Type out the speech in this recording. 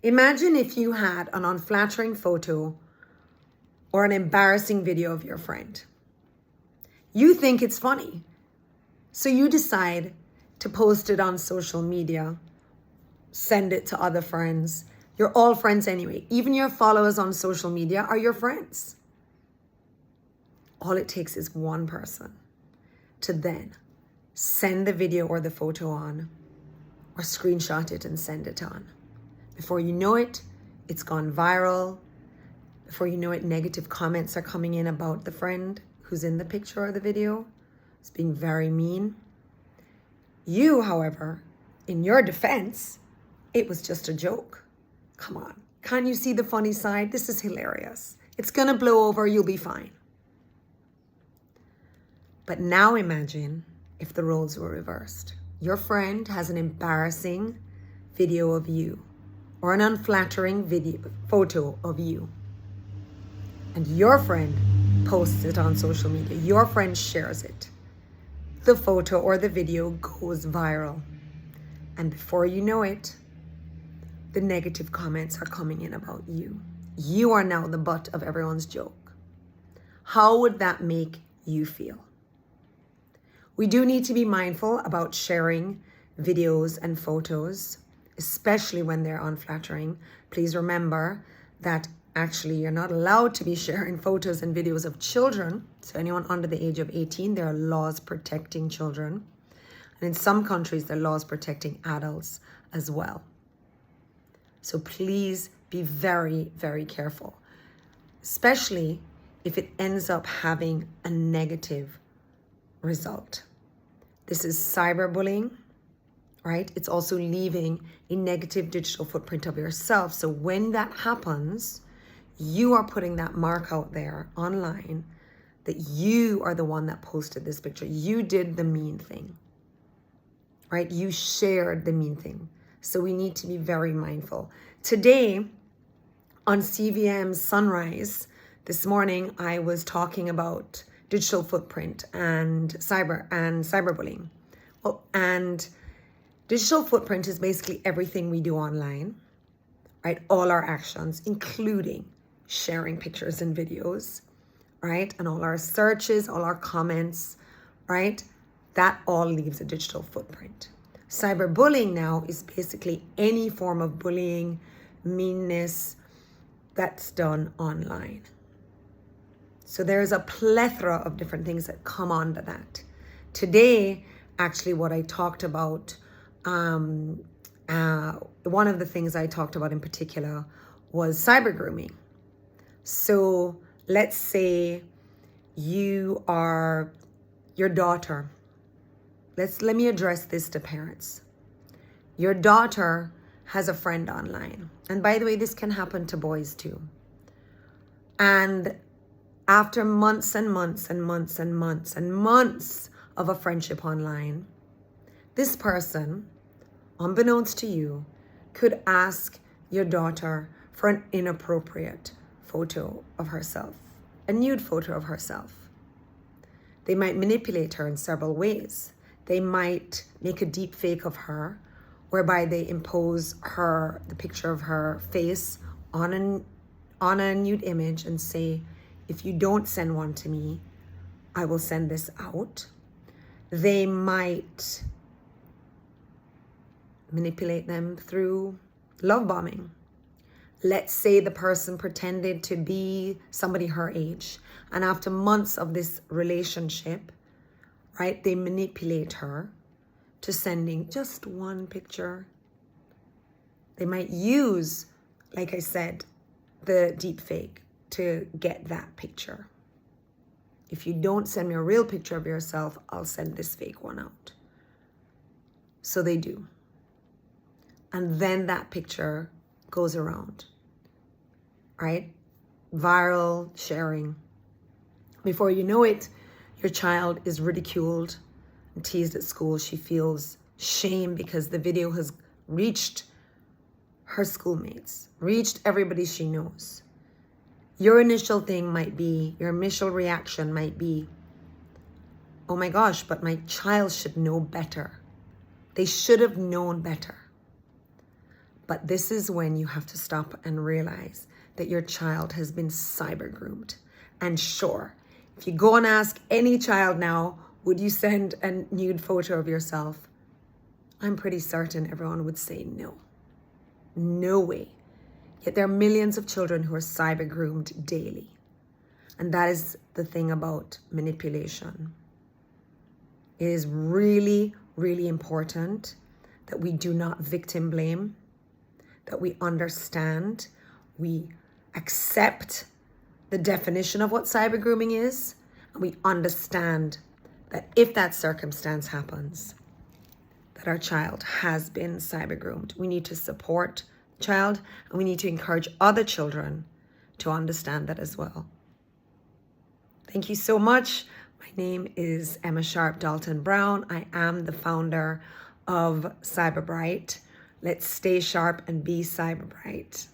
Imagine if you had an unflattering photo or an embarrassing video of your friend. You think it's funny, so you decide to post it on social media, send it to other friends. You're all friends anyway. Even your followers on social media are your friends. All it takes is one person to then send the video or the photo on, or screenshot it and send it on. Before you know it, it's gone viral. Before you know it, negative comments are coming in about the friend who's in the picture or the video. It's being very mean. You, however, in your defense, it was just a joke. Come on, can't you see the funny side? This is hilarious. It's gonna blow over, you'll be fine. But now imagine if the roles were reversed. Your friend has an embarrassing video of you or an unflattering photo of you. And your friend posts it on social media. Your friend shares it. The photo or the video goes viral. And before you know it, the negative comments are coming in about you. You are now the butt of everyone's joke. How would that make you feel? We do need to be mindful about sharing videos and photos, especially when they're unflattering. Please remember that actually you're not allowed to be sharing photos and videos of children. So anyone under the age of 18, there are laws protecting children. And in some countries, there are laws protecting adults as well. So please be very, very careful, especially if it ends up having a negative result. This is cyberbullying, right? It's also leaving a negative digital footprint of yourself. So when that happens, you are putting that mark out there online that you are the one that posted this picture. You did the mean thing, right? You shared the mean thing. So we need to be very mindful. Today on CVM Sunrise, this morning, I was talking about digital footprint and cyberbullying. Well, and digital footprint is basically everything we do online, right? All our actions, including sharing pictures and videos, right? And all our searches, all our comments, right? That all leaves a digital footprint. Cyberbullying now is basically any form of bullying, meanness that's done online. So there's a plethora of different things that come under that. Today, actually, what I talked about, one of the things I talked about in particular was cyber grooming. So let's say you are your daughter. Let me address this to parents. Your daughter has a friend online. And by the way, this can happen to boys too. And after months and months and months and months and months of a friendship online, this person, unbeknownst to you, could ask your daughter for an inappropriate photo of herself, a nude photo of herself. They might manipulate her in several ways. They might make a deep fake of her, whereby they impose the picture of her face on a nude image and say, if you don't send one to me, I will send this out. They might manipulate them through love bombing. Let's say the person pretended to be somebody her age, and after months of this relationship, right, they manipulate her to sending just one picture. They might use, like I said, the deep fake to get that picture. If you don't send me a real picture of yourself, I'll send this fake one out. So they do. And then that picture goes around, right? Viral sharing. Before you know it, your child is ridiculed and teased at school. She feels shame because the video has reached her schoolmates, reached everybody she knows. Your initial reaction might be, oh my gosh, but my child should know better. They should have known better. But this is when you have to stop and realize that your child has been cyber groomed. And sure, if you go and ask any child now, would you send a nude photo of yourself? I'm pretty certain everyone would say no. No way. Yet there are millions of children who are cyber groomed daily. And that is the thing about manipulation. It is really, really important that we do not victim blame, that we understand, we accept the definition of what cyber grooming is, and we understand that if that circumstance happens, that our child has been cyber groomed, we need to support the child, and we need to encourage other children to understand that as well. Thank you so much. My name is Emma Sharp Dalton Brown. I am the founder of Cyber Bright. Let's stay sharp and be cyber bright.